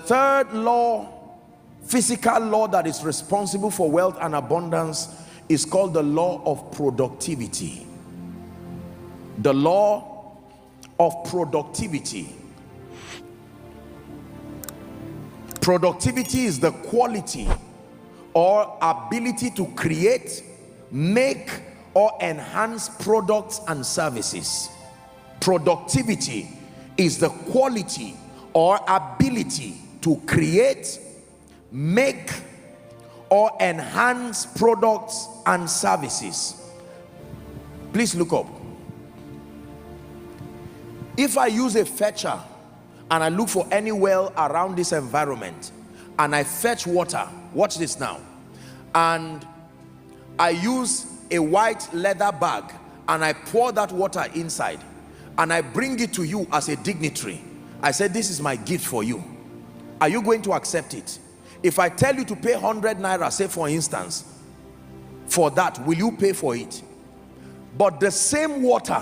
third law, physical law that is responsible for wealth and abundance, is called the law of productivity. The law of productivity. Productivity is the quality or ability to create, make, or enhance products and services. Productivity is the quality or ability to create, make, or enhance products and services. Please look up. If I use a fetcher and I look for any well around this environment and I fetch water, watch this now, and I use a white leather bag and I pour that water inside and I bring it to you as a dignitary, I said, this is my gift for you. Are you going to accept it? If I tell you to pay 100 naira, say for instance, for that, will you pay for it? But the same water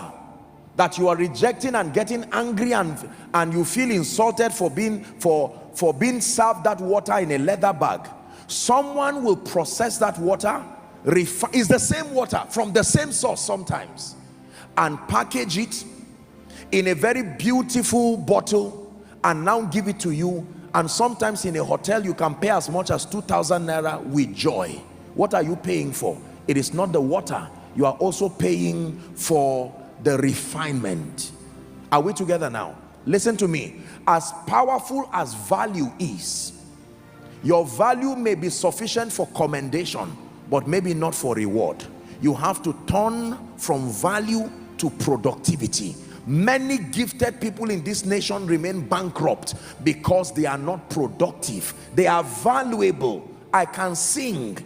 that you are rejecting and getting angry and you feel insulted for being served that water in a leather bag, someone will process that water, is the same water from the same source sometimes, and package it in a very beautiful bottle and now give it to you. And sometimes in a hotel you can pay as much as 2,000 naira with joy. What are you paying for? It is not the water, you are also paying for the refinement. Are we together now? Listen to me. As powerful as value is, your value may be sufficient for commendation, but maybe not for reward. You have to turn from value to productivity. Many gifted people in this nation remain bankrupt because they are not productive. They are valuable. I can sing,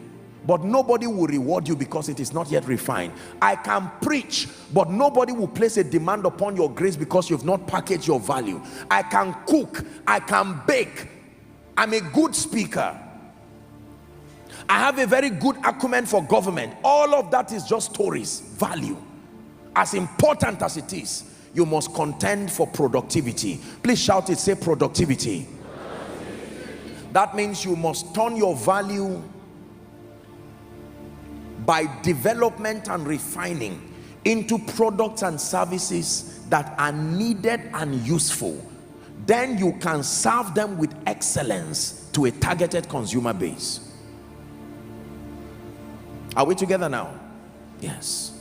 but nobody will reward you because it is not yet refined. I can preach, but nobody will place a demand upon your grace because you've not packaged your value. I can cook, I can bake, I'm a good speaker, I have a very good acumen for government. All of that is just stories. Value, as important as it is, you must contend for productivity. Please shout it, say productivity. That means you must turn your value by development and refining into products and services that are needed and useful. Then you can serve them with excellence to a targeted consumer base. Are we together now? Yes.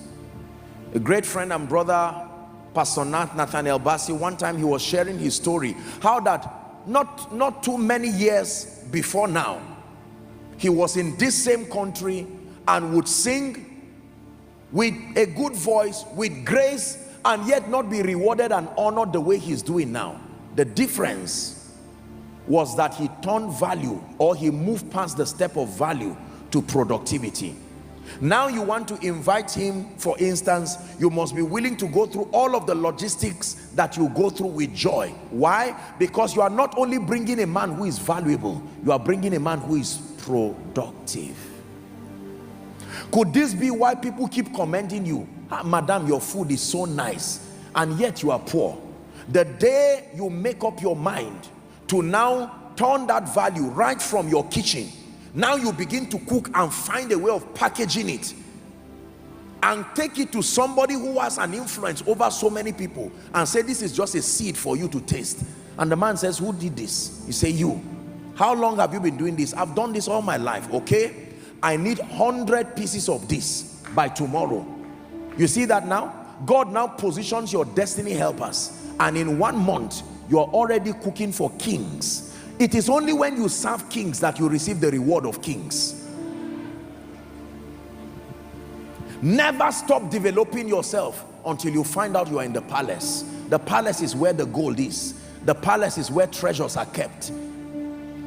A great friend and brother, Pastor Nathaniel Bassi, one time he was sharing his story, how that not too many years before now, he was in this same country and would sing with a good voice, with grace, and yet not be rewarded and honored the way he's doing now. The difference was that he turned value, or he moved past the step of value to productivity. Now you want to invite him, for instance, you must be willing to go through all of the logistics that you go through with joy. Why? Because you are not only bringing a man who is valuable, you are bringing a man who is productive. Could this be why people keep commending you? Madam, your food is so nice, and yet you are poor. The day you make up your mind to now turn that value right from your kitchen, now you begin to cook and find a way of packaging it and take it to somebody who has an influence over so many people and say, this is just a seed for you to taste. And the man says, who did this? You say, you. How long have you been doing this? I've done this all my life. Okay, I need 100 pieces of this by tomorrow. You see that now? God now positions your destiny helpers, and in 1 month you are already cooking for kings. It is only when you serve kings that you receive the reward of kings. Never stop developing yourself until you find out you are in the palace. The palace is where the gold is. The palace is where treasures are kept.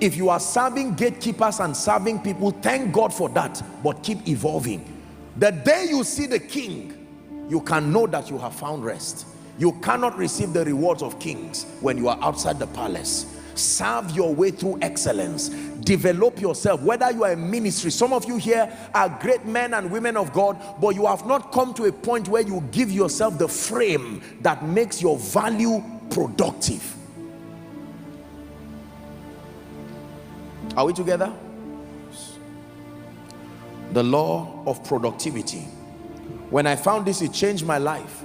If you are serving gatekeepers and serving people, thank God for that, but keep evolving. The day you see the king, you can know that you have found rest. You cannot receive the rewards of kings when you are outside the palace. Serve your way through excellence. Develop yourself. Whether you are in ministry, some of you here are great men and women of God, but you have not come to a point where you give yourself the frame that makes your value productive. Are we together? The law of productivity. When I found this, it changed my life.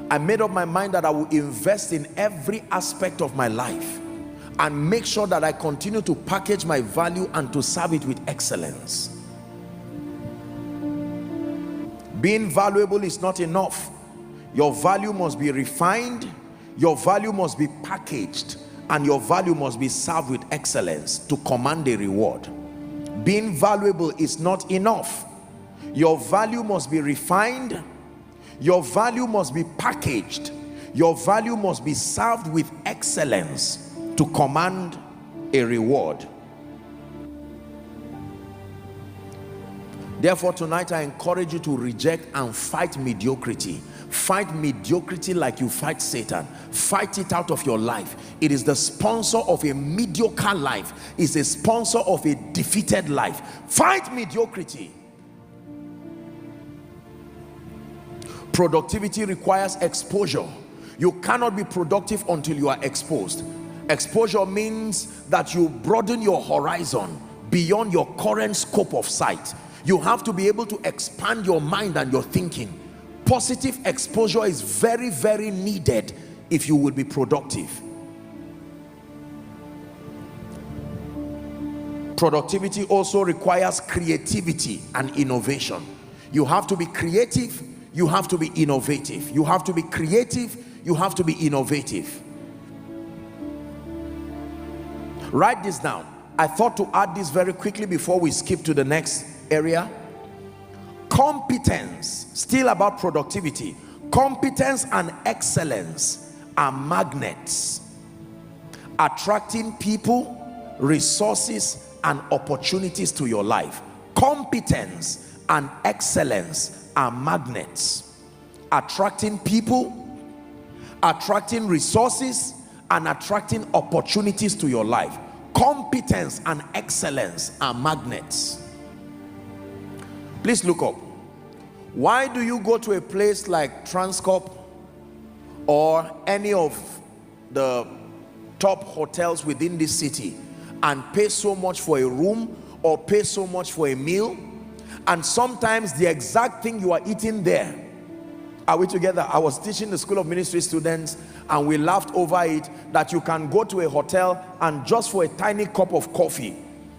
I made up my mind that I will invest in every aspect of my life and make sure that I continue to package my value and to serve it with excellence. Being valuable is not enough. Your value must be refined, your value must be packaged, and your value must be served with excellence to command a reward. Being valuable is not enough. Your value must be refined, your value must be packaged, your value must be served with excellence to command a reward. Therefore, tonight I encourage you to reject and fight mediocrity. Fight mediocrity like you fight Satan. Fight it out of your life. It is the sponsor of a mediocre life. It's a sponsor of a defeated life. Fight mediocrity. Productivity requires exposure. You cannot be productive until you are exposed. Exposure means that you broaden your horizon beyond your current scope of sight. You have to be able to expand your mind and your thinking. Positive exposure is very, very needed if you will be productive. Productivity also requires creativity and innovation. You have to be creative, you have to be innovative. You have to be creative, you have to be innovative. Write this down. I thought to add this very quickly before we skip to the next area. Competence, still about productivity. Competence and excellence are magnets, attracting people, resources, and opportunities to your life. Competence and excellence are magnets, attracting people, attracting resources, and attracting opportunities to your life. Competence and excellence are magnets. Please look up. Why do you go to a place like Transcorp or any of the top hotels within this city and pay so much for a room or pay so much for a meal, and sometimes the exact thing you are eating there? Are we together? I was teaching the School of Ministry students and we laughed over it, that you can go to a hotel and just for a tiny cup of coffee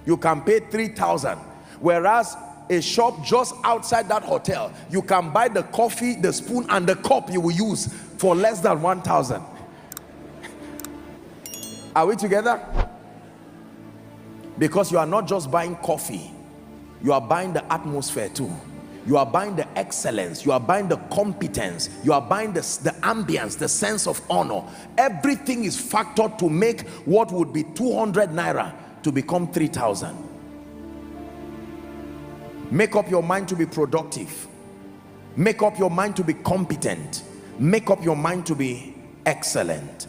you can pay 3,000, whereas a shop just outside that hotel, you can buy the coffee, the spoon, and the cup you will use for less than 1,000. Are we together? Because you are not just buying coffee, you are buying the atmosphere too. You are buying the excellence, you are buying the competence, you are buying the ambience, the sense of honor. Everything is factored to make what would be 200 naira to become 3,000. Make up your mind to be productive. Make up your mind to be competent. Make up your mind to be excellent.